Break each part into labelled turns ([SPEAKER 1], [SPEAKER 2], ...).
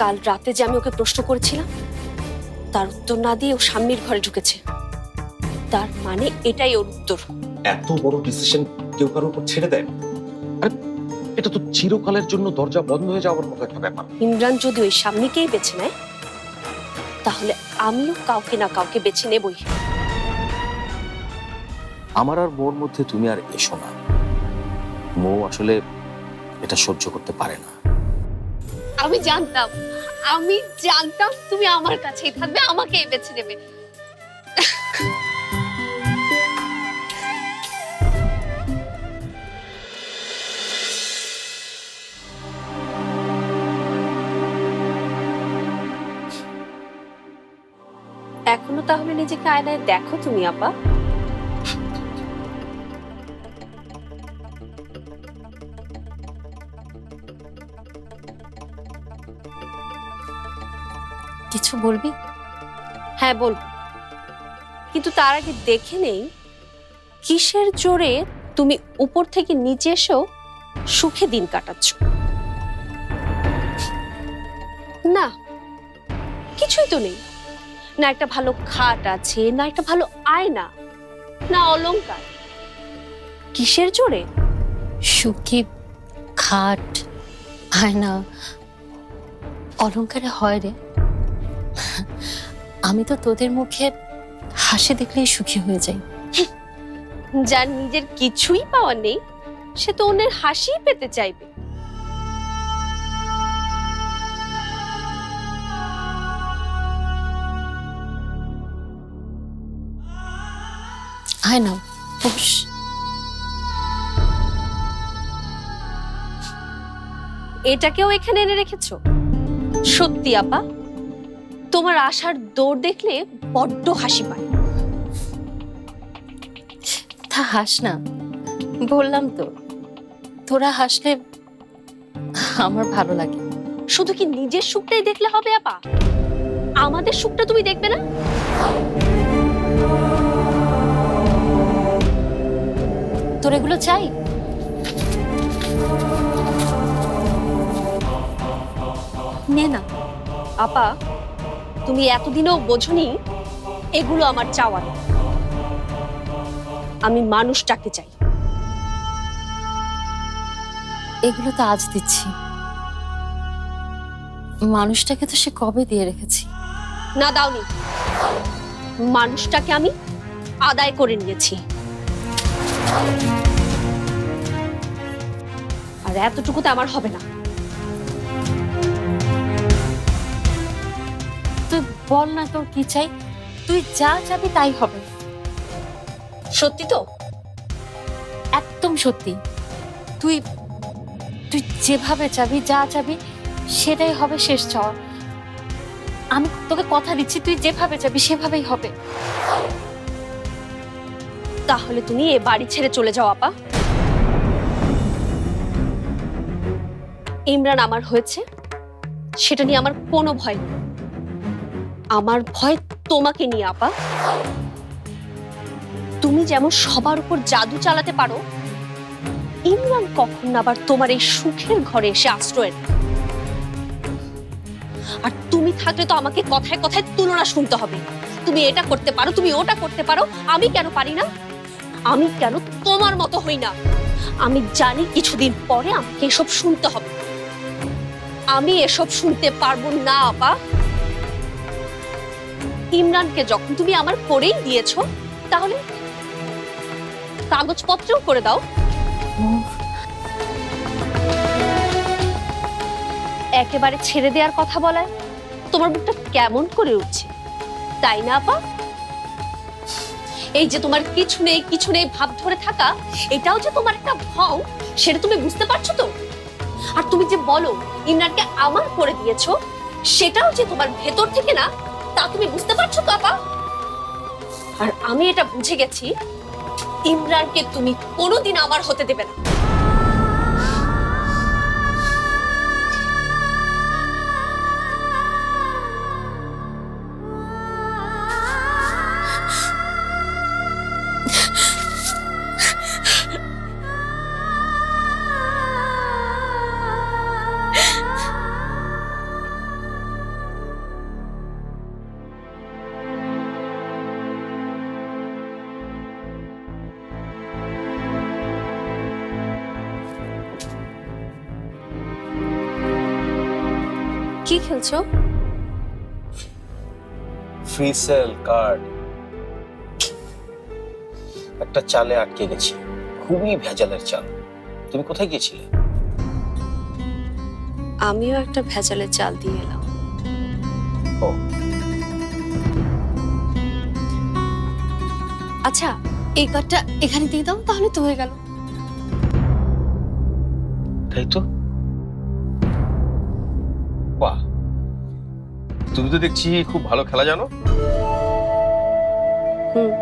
[SPEAKER 1] কাল রাতে যে আমি ওকে প্রশ্ন করেছিলাম তার উত্তর না দিয়ে ও স্বামীর ঘরে ঢুকেছে, তার মানে এটাই ওর উত্তর।
[SPEAKER 2] এত বড় ডিসিশন কেউ কারোর উপর ছেড়ে দেয়? আরে এটা তো চিরকালের জন্য দরজা বন্ধ হয়ে যাওয়ার মতো একটা ব্যাপার।
[SPEAKER 1] ইমরান যদি ওই স্বামীকেই বেছে নেয় তাহলে আমিও কাউকে না কাউকে বেছে নেবই।
[SPEAKER 3] আমার আর মোর মধ্যে তুমি আর এসো না। মৌ আসলে এটা সহ্য করতে পারে না।
[SPEAKER 1] আমি জানতাম তুমি আমার কাছেই থাকবে, আমাকেই বেছে নেবে। এখনো তাহলে নিজেকে আয়নায় দেখো তুমি আপা?
[SPEAKER 4] কিছু বলবি?
[SPEAKER 1] হ্যাঁ বলবো, কিন্তু তার আগে দেখে নেই কিসের জোরে তুমি উপর থেকে নিচে এসেও সুখে দিন কাটাচ্ছ। না, কিছুই তো নেই। না একটা ভালো খাট আছে, না একটা ভালো আয়না, না অলংকার। কিসের জোরে?
[SPEAKER 4] সুখী খাট আয়না অলংকারে হয় রে? আমি তো তোদের মুখে হাসি দেখলেই সুখী হয়ে যাই।
[SPEAKER 1] যার নিজের কিছুই পাওয়া নেই সে তো অন্যের হাসি পেতে চাইবে।
[SPEAKER 4] আয়না বস।
[SPEAKER 1] এটাকেও এখানে এনে রেখেছো? সত্যি আপা, তোমার আশার দৌড় দেখলে বড্ড হাসি পায়।
[SPEAKER 4] তা হাস না, বললাম তো তোরা হাসলে আমার ভালো লাগে।
[SPEAKER 1] শুধু কি নিজের সুখটাই দেখলে হবে আপা? আমাদের সুখটা তুমি দেখবে না?
[SPEAKER 4] তোর এগুলো চাই?
[SPEAKER 1] নে না আপা, তুমি এতদিনও বোঝনি এগুলো আমার চাওয়া না। আমি মানুষটাকে চাই।
[SPEAKER 4] এগুলো তো আজ দিচ্ছি, মানুষটাকে তো সে কবে দিয়ে রেখেছি।
[SPEAKER 1] না দাওনি, মানুষটাকে আমি আদায় করে নিয়েছি। আর এতটুকুতে আমার হবে না।
[SPEAKER 4] তুই বল না তোর কি চাই, তুই যা চাবি তাই হবে।
[SPEAKER 1] সত্যি তো?
[SPEAKER 4] একদম সত্যি। তুই তুই যেভাবে চাবি, যা চাবি সেটাই হবে শেষ চাওয়া। আমি তোকে কথা দিচ্ছি, তুই যেভাবে চাবি সেভাবেই হবে।
[SPEAKER 1] তাহলে তুমি এ বাড়ি ছেড়ে চলে যাও আপা। ইমরান আমার হয়েছে, সেটা নিয়ে আমার কোনো ভয় নেই। আমার ভয় তোমাকে নিয়ে আপা। তুমি যেমন সবার উপর জাদু চালাতে পারো, ইমরান কখন আবার তোমার এই সুখের ঘরে এসে আশ্রয় নেয়। আর তুমি থাকলে তো আমাকে কথায় কথায় তুলনা শুনতে হবে। তুমি এটা করতে পারো, তুমি ওটা করতে পারো, আমি কেন পারি না? আমি কেন তোমার মতো হই না? আমি জানি কিছুদিন পরে আমাকে এসব শুনতে হবে। আমি এসব শুনতে পারবো না আপা। ইমরানকে যখন তুমি আমার করেই দিয়েছো, তাহলে কাগজপত্রেও করে দাও। একেবারে ছেড়ে দেওয়ার কথা বলায় তোমার মুখটা কেমন করে উঠছে, তাই না আপা? এই যে তোমার কিছু নেই কিছু নেই ভাব ধরে থাকা, এটাও যে তোমার একটা ভাও, সেটা তুমি বুঝতে পারছো তো? আর তুমি যে বলো ইমরানকে আমার করে দিয়েছো, সেটাও যে তোমার ভেতর থেকে না, তা তুমি বুঝতে পারছো তো আপা? আর আমি এটা বুঝে গেছি, ইমরানকে তুমি কোনোদিন আমার হতে দেবে না। কি খেলছো?
[SPEAKER 3] Free cell card. একটা চালে আটকে গেছি, খুবই ভেজালের চাল। তুমি কোথায় গিয়েছিলে?
[SPEAKER 1] আমিও একটা ভেজালের চাল দিয়ে এলাম।
[SPEAKER 3] ও
[SPEAKER 1] আচ্ছা, এই কার্ডটা এখানে দিয়ে দাও, তাহলে তো হয়ে গেল।
[SPEAKER 3] তাই তো। বাহ, তুমি তো দেখছি খুব ভালো খেলা জানো।
[SPEAKER 1] হুম।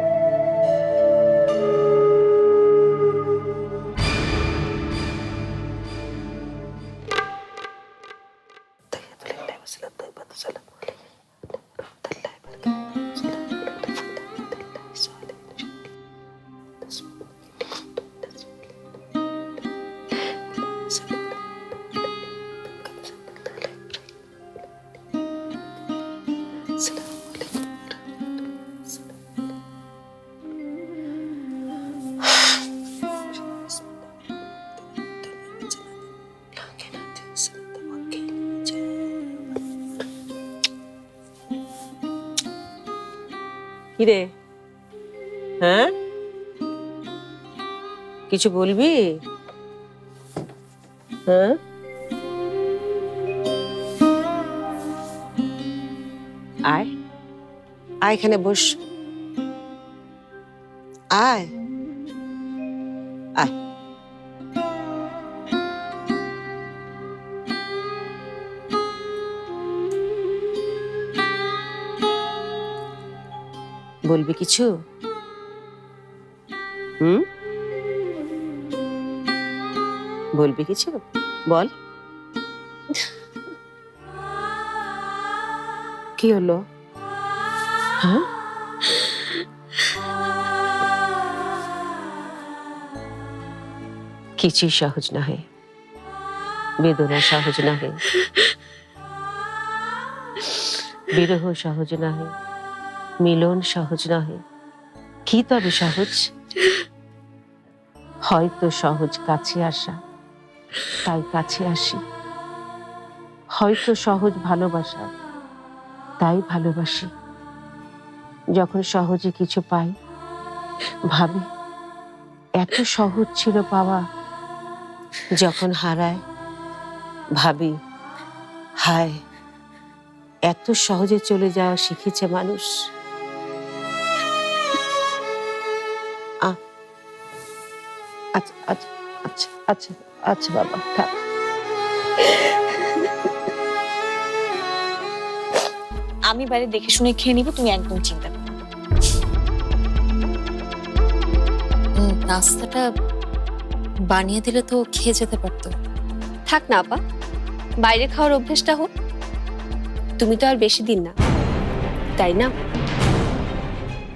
[SPEAKER 5] কিরে, হ্যাঁ কিছু বলবি? হ্যাঁ আয় আয়, এখানে বস। আয় আয়। বলবি কিছু? বলবি কিছু? বল। কি হলো? হ্যাঁ, কিছুই সহজ নহে, বেদনা সহজ নহে, বিরহ সহজ নহে, মিলন সহজ নহে। কি তবে সহজ? হয়তো সহজ কাছে আসা, তাই কাছে আসি। হয়তো সহজ ভালোবাসা, তাই ভালোবাসি। যখন সহজে কিছু পাই, ভাবি এত সহজ ছিল পাওয়া। যখন হারায়, ভাবি হায়, এত সহজে চলে যাওয়া শিখেছে মানুষ। আচ্ছা আচ্ছা আচ্ছা আচ্ছা আচ্ছা বাবা, থাক।
[SPEAKER 4] আমি বাইরে দেখে শুনে খেয়ে নিব, তুমি একদম চিন্তা করো না। নাস্তাটা বানিয়ে দিলে তো খেয়ে যেতে পারতো।
[SPEAKER 1] থাক না আপা, বাইরে খাওয়ার অভ্যেসটা হোক। তুমি তো আর বেশি দিন না, তাই না?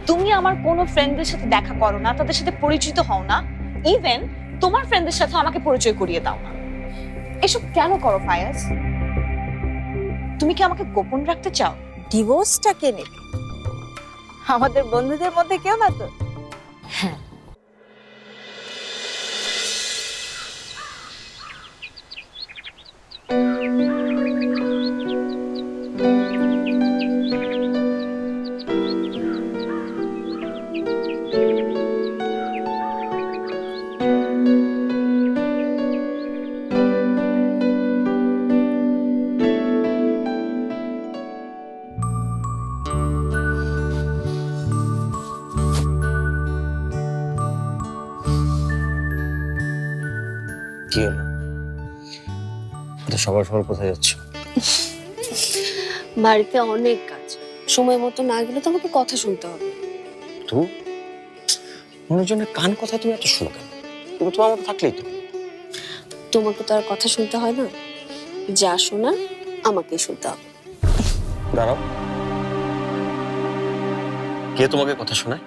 [SPEAKER 6] তুমি আমার কোনো ফ্রেন্ডদের সাথে দেখা করো না, তাদের সাথে পরিচিত হও না, ইভেন তোমার ফ্রেন্ডদের সাথে আমাকে পরিচয় করিয়ে দাও না। এসব কেন করো ফায়াজ? তুমি কি আমাকে গোপন রাখতে চাও? ডিভোর্সটা কে নেবে? আমাদের বন্ধুদের মধ্যে কেউ না তো?
[SPEAKER 4] হ্যাঁ,
[SPEAKER 3] কি হলো? সবার সবার কোথায় যাচ্ছ?
[SPEAKER 1] বাড়িতে অনেক কাজ, সময় মতো না গেলে তো আমাকে কথা শুনতে হবে।
[SPEAKER 3] তো মানুষজনের কান কথা তুমি এত শোনো কেন? তুমি তোমার মতো থাকলেই তো।
[SPEAKER 1] তোমাকে তো আর কথা শুনতে হয় না, যা শোনা আমাকেই শুনতে হবে।
[SPEAKER 3] দাঁড়াও, কে তোমাকে কথা শোনায়?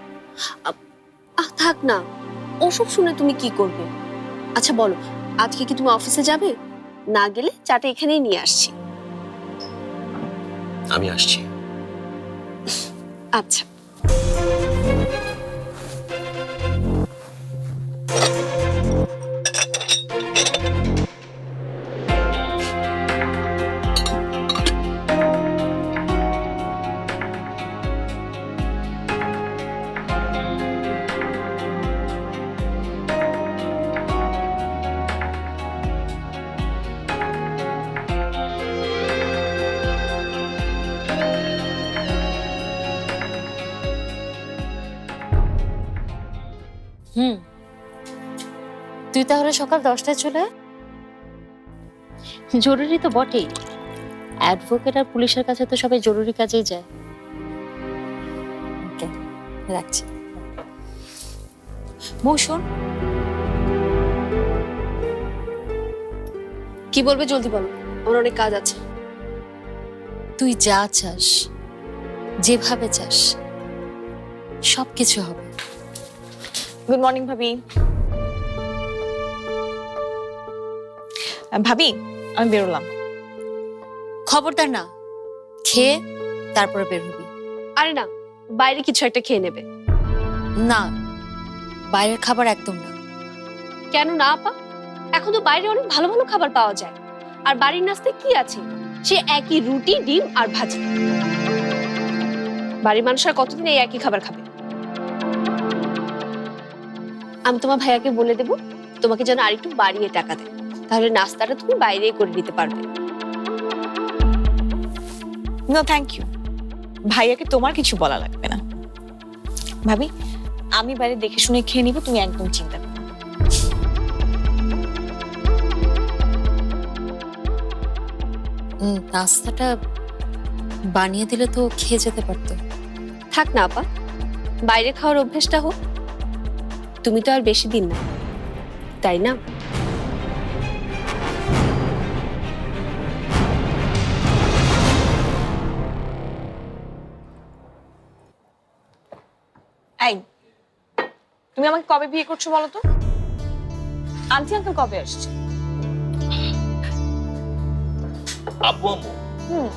[SPEAKER 1] থাক না, ওসব শুনে তুমি কি করবে? আচ্ছা বলো, আজকে কি তুমি অফিসে যাবে? না গেলে চাটা এখানেই নিয়ে আসছি।
[SPEAKER 3] আমি আসছি।
[SPEAKER 1] আচ্ছা।
[SPEAKER 4] তুই তাহলে সকাল 10টায় চলে আয়। জরুরি তো বটেই, অ্যাডভোকেট আর পুলিশের কাছে তো সবাই জরুরি কাজেই যায়। ওকে, রাখছি। মৌসুম,
[SPEAKER 1] কি বলবে জলদি বলো, আমার অনেক কাজ আছে।
[SPEAKER 4] তুই যা চাস, যেভাবে চাস, সবকিছু হবে।
[SPEAKER 6] গুড মর্নিং ভাবি। ভাবি, আমি বেরোলাম।
[SPEAKER 4] খবরদার না, খেয়ে তারপরে বের হবি।
[SPEAKER 1] আরে না, বাইরে কিছু একটা খেয়ে নেবে।
[SPEAKER 4] না, বাইরের খাবার একদম না।
[SPEAKER 1] কেন না আপা? এখন তো বাইরে অনেক ভালো ভালো খাবার পাওয়া যায়। আর বাড়ির নাস্তায় কি আছে? সে একই রুটি, ডিম আর ভাজি। বাড়ির মানুষ আর কতদিন এই একই খাবার খাবে? আমি তোমার ভাইয়াকে বলে দেব তোমাকে যেন আরেকটু বাড়িয়ে টাকা দেয়, তাহলে নাস্তাটা তুমি বাইরেই করে নিতে পারবে।
[SPEAKER 6] নো থ্যাংক ইউ, ভাইয়াকে তোমার কিছু বলা লাগবে না। ভাবি, আমি বাইরে দেখে শুনে খেয়ে নিব, তুমি একদম চিন্তা করো না।
[SPEAKER 4] নাস্তাটা বানিয়ে দিলে তো খেয়ে যেতে পারতো।
[SPEAKER 1] থাক না আপা, বাইরে খাওয়ার অভ্যেসটা হোক। তুমি তো আর বেশি দিন না, তাই না?
[SPEAKER 6] এই, তুমি আমাকে কবে বিয়ে করছো বলো তো? আন্টি আঙ্কেল কবে আসছে?
[SPEAKER 7] আব্বু আম্মু,
[SPEAKER 6] হুম,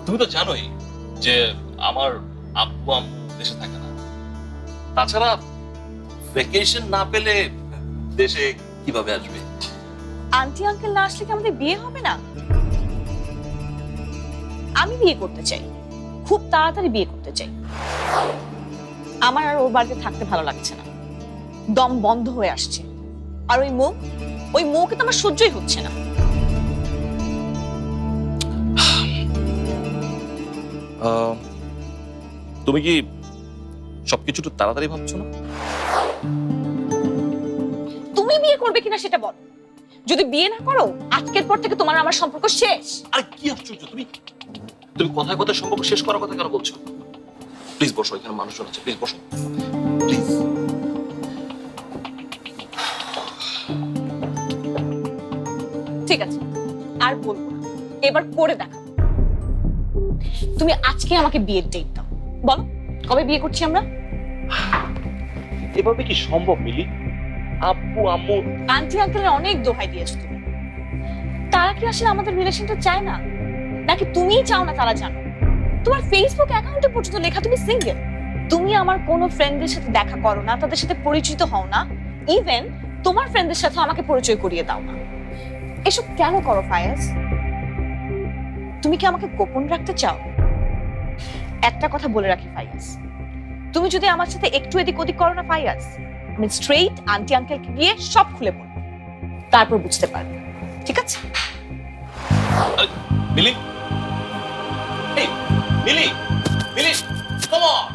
[SPEAKER 7] তুমি তো জানোই যে আমার আব্বু আম্মু দেশে থাকে না। তাছাড়া ভ্যাকেশন না পেলে দেশে কিভাবে আসবে?
[SPEAKER 6] আন্টি আঙ্কেল না আসলে কি আমাদের বিয়ে হবে না? আমি বিয়ে করতে চাই, খুব তাড়াতাড়ি বিয়ে করতে চাই। আমার আর ওর বাড়িতে থাকতে ভালো লাগছে না, দম বন্ধ হয়ে আসছে। আর ওই মুখে তো আমার সহ্যই হচ্ছে না।
[SPEAKER 7] তুমি কি সবকিছু একটু তাড়াতাড়ি ভাবছো না?
[SPEAKER 6] তুমি বিয়ে করবে কিনা সেটা বল। যদি বিয়ে না করো, আজকের পর থেকে তোমার আমার সম্পর্ক শেষ।
[SPEAKER 7] আরে কি আশ্চর্য, তুমি তুমি কথায় কথায় সম্পর্ক শেষ করার কথা কেন বলছো? প্লিজ বসো, এখানে মানুষজন আছে, প্লিজ বসো প্লিজ।
[SPEAKER 6] ঠিক আছে, আর বলবো না, এবার করে দেখা। তুমি আজকে আমাকে বিয়ের ডেট দাও, বলো কবে বিয়ে করছি আমরা?
[SPEAKER 7] এভাবে কি সম্ভব মিলি? আব্বু আম্মু
[SPEAKER 6] আন্টি আঙ্কেলের অনেক দোহাই দিয়েছো তুমি। তারা কি আসলে আমাদের রিলেশনটা চায় না, নাকি তুমিই চাও না তারা জানো? তোমার ফেসবুক অ্যাকাউন্টে পর্যন্ত লেখা তুমি সিঙ্গেল। তুমি আমার কোনো ফ্রেন্ডদের সাথে দেখা করো না, তাদের সাথে পরিচিত হও না, ইভেন তোমার ফ্রেন্ডদের সাথে আমাকে পরিচয় করিয়ে দাও না। এসব কেন করো ফায়াজ? তুমি কি আমাকে গোপন রাখতে চাও? একটা কথা বলে রাখি ফায়াজ, তুমি যদি আমার সাথে একটু এদিক ওদিক করো না ফায়াজ, আমি স্ট্রেইট আন্টি আঙ্কেলকে গিয়ে সব খুলে বলবো, তারপর বুঝতে পারবে। ঠিক আছে?
[SPEAKER 7] মিলি, এই মিলি, মিলি, come on!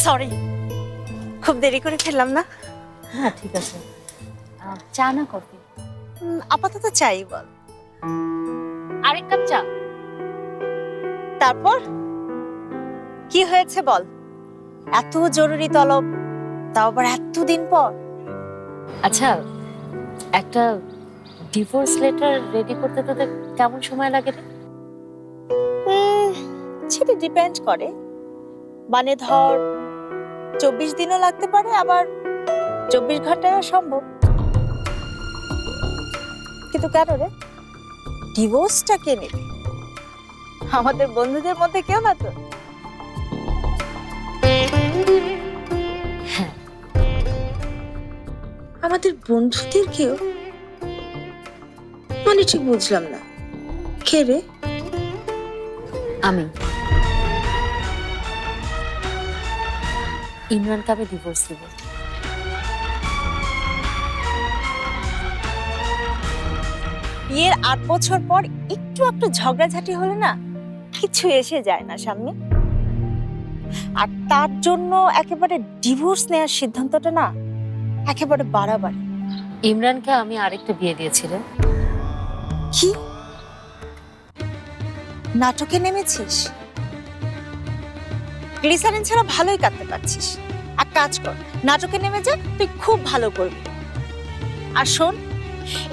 [SPEAKER 5] সরি, খুব দেরি করে ফেললাম না?
[SPEAKER 4] হ্যাঁ ঠিক আছে, চা না কফি?
[SPEAKER 5] আপাতত চাই। বল,
[SPEAKER 4] আরেক কাপ চা।
[SPEAKER 5] তারপর কি হয়েছে বল? এত জরুরি তলব, তাও আবার এতদিন পর।
[SPEAKER 4] আচ্ছা, একটা ডিভোর্স লেটার রেডি করতে তোদের কেমন সময় লাগে রে?
[SPEAKER 5] সেটা ডিপেন্ড করে, মানে ধর 24 দিনও লাগতে পারে, আবার 24 ঘন্টায়ও সম্ভব। কিন্তু কেন রে, ডিভোর্সটা কে নেবে? আমাদের বন্ধুদের মধ্যে কেউ না তো? আমাদের বন্ধুদের কেউ? মানে ঠিক বুঝলাম না, কে রে?
[SPEAKER 4] আমি ইমরানকে আমি ডিভোর্স দেব।
[SPEAKER 5] বিয়ের 8 বছর পর একটু ঝগড়াঝাটি হলে না কিছু এসে যায় না সামনে। আর তার জন্য একেবারে ডিভোর্স নেওয়ার সিদ্ধান্তটা না একেবারে বাড়াবাড়ি।
[SPEAKER 4] ইমরানকে আমি আরেকটা বিয়ে দিয়েছিলাম।
[SPEAKER 5] কি নাটকে নেমেছিস? গ্লিসারিন ছাড়া ভালোই কাটতে পারছিস। এক কাজ কর, নাটকে নেমে যা, তুই খুব ভালো করবি। আর শোন,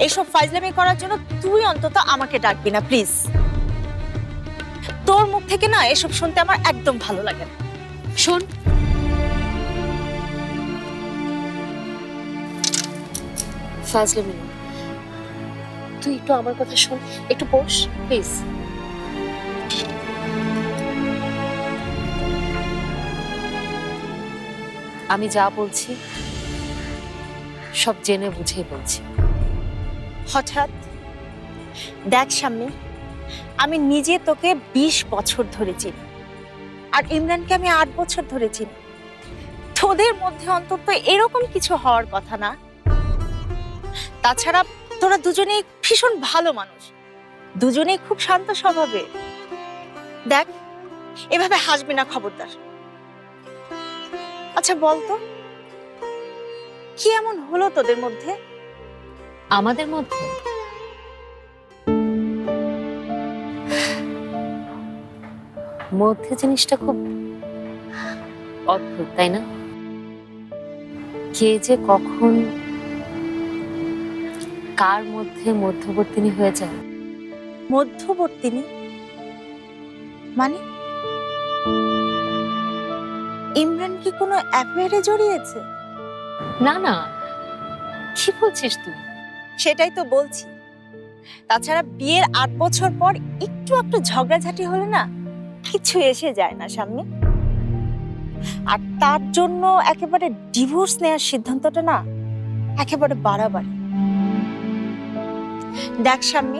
[SPEAKER 5] এইসব ফাইজলামি করার জন্য তুই অন্তত আমাকে ডাকবি না প্লিজ। তোর মুখ থেকে না এসব শুনতে আমার একদম ভালো লাগে না।
[SPEAKER 4] শোন, ফাজলামি না, তুই একটু আমার কথা শোন, একটু বস প্লিজ। আমি যা বলছি সব জেনে বুঝেই বলছি।
[SPEAKER 5] হঠাৎ দেখ সামনে, আমি নিজে তোকে 20 বছর ধরে চিনি, আর ইমরানকে আমি 8 বছর ধরে চিনি। তোদের মধ্যে অন্তত এরকম কিছু হওয়ার কথা না। তাছাড়া তোরা দুজনেই ভীষণ ভালো মানুষ, দুজনেই খুব শান্ত স্বভাবের। দেখ, এভাবে হাসবি না খবরদার। আচ্ছা বলতো, কি এমন হলো তোদের মধ্যে?
[SPEAKER 4] আমাদের মধ্যে মধ্যে জিনিসটা খুব অদ্ভুত, তাই না? কে যে কখন কার মধ্যে মধ্যবর্তিনী হয়ে যায়।
[SPEAKER 5] মধ্যবর্তিনী মানে? ইমরান কি কোনো অ্যাফেয়ারে জড়িয়েছে?
[SPEAKER 4] না না, কি বলছিস তুই?
[SPEAKER 5] সেটাই তো বলছি। তাছাড়া বিয়ের 8 বছর পর একটু ঝগড়াঝাটি হলে না কিছু এসে যায় না সামনে। আর তার জন্য একেবারে ডিভোর্স নেওয়ার সিদ্ধান্তটা না একেবারে বাড়াবাড়ি। দেখ সামনে,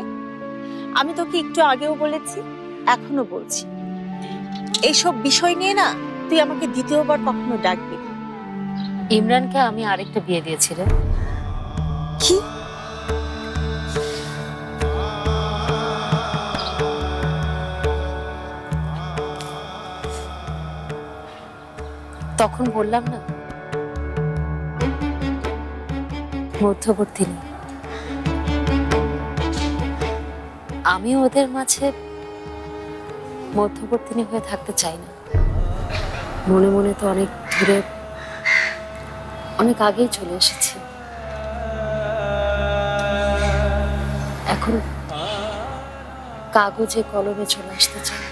[SPEAKER 5] আমি তোকে একটু আগেও বলেছি, এখনো বলছি, এইসব বিষয় নিয়ে না তুই আমাকে দ্বিতীয়বার কখনো ডাকবি না।
[SPEAKER 4] ইমরানকে আমি আরেকটা বিয়ে দিয়েছিলাম।
[SPEAKER 5] কি?
[SPEAKER 4] তখন বললাম না, মধ্যবর্তিনী। আমি ওদের মাঝে মধ্যবর্তিনী হয়ে থাকতে চাই না। মনে মনে তো অনেক দূরে, অনেক আগেই চলে এসেছি। এখন কাগজে কলমে চলে আসতে চাই,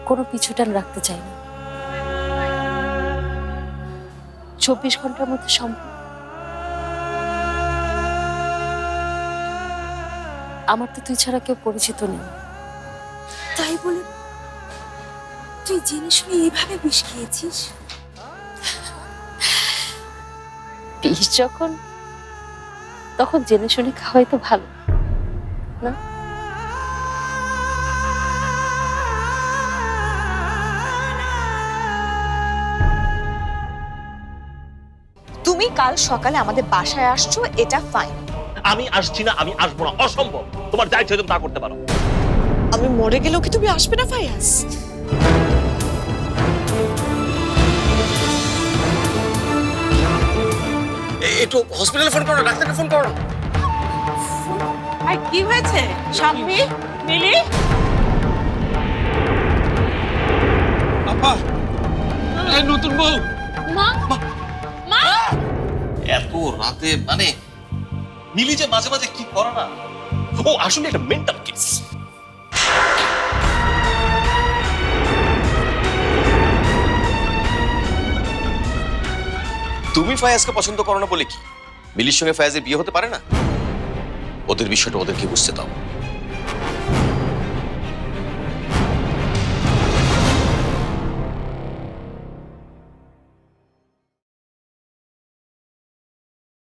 [SPEAKER 4] কোনো পিছুটান রাখতে চাই না। 24 ঘন্টার মধ্যে সম্ভব? আমার তো তুই ছাড়া কেউ পরিচিত নেই।
[SPEAKER 5] তাই বলে তুই জেনে শুনে এভাবে বিষ খেয়েছিস?
[SPEAKER 4] বিষ যখন, তখন জেনে শুনে খাওয়াই তো ভালো না?
[SPEAKER 6] তুমি কাল সকালে আমাদের বাসায় আসছো, এটা ফাইন।
[SPEAKER 7] আমি আসছি না, আমি আসবো না, অসম্ভব। তোমার যা ইচ্ছে তুমি তা করতে পারো।
[SPEAKER 6] আমি মরে গেলেও কি তুমি আসবে না ফায়াজ?
[SPEAKER 3] একটু হসপিটালে ফোন করো, ডাক্তারকে ফোন করো।
[SPEAKER 5] আর কি হয়েছে? শাম্মী, মিলি,
[SPEAKER 2] আপা, এই নতুন বউ।
[SPEAKER 7] এত রাতে মানে মিলি যে মাঝে মাঝে কি করে না, ও আসলে একটা মেন্টাল কেস।
[SPEAKER 3] তুমি ফায়াজকে পছন্দ করো না বলে কি মিলির সঙ্গে ফায়াজের বিয়ে হতে পারে না? ওদের বিষয়টা ওদেরকে বুঝতে দাও।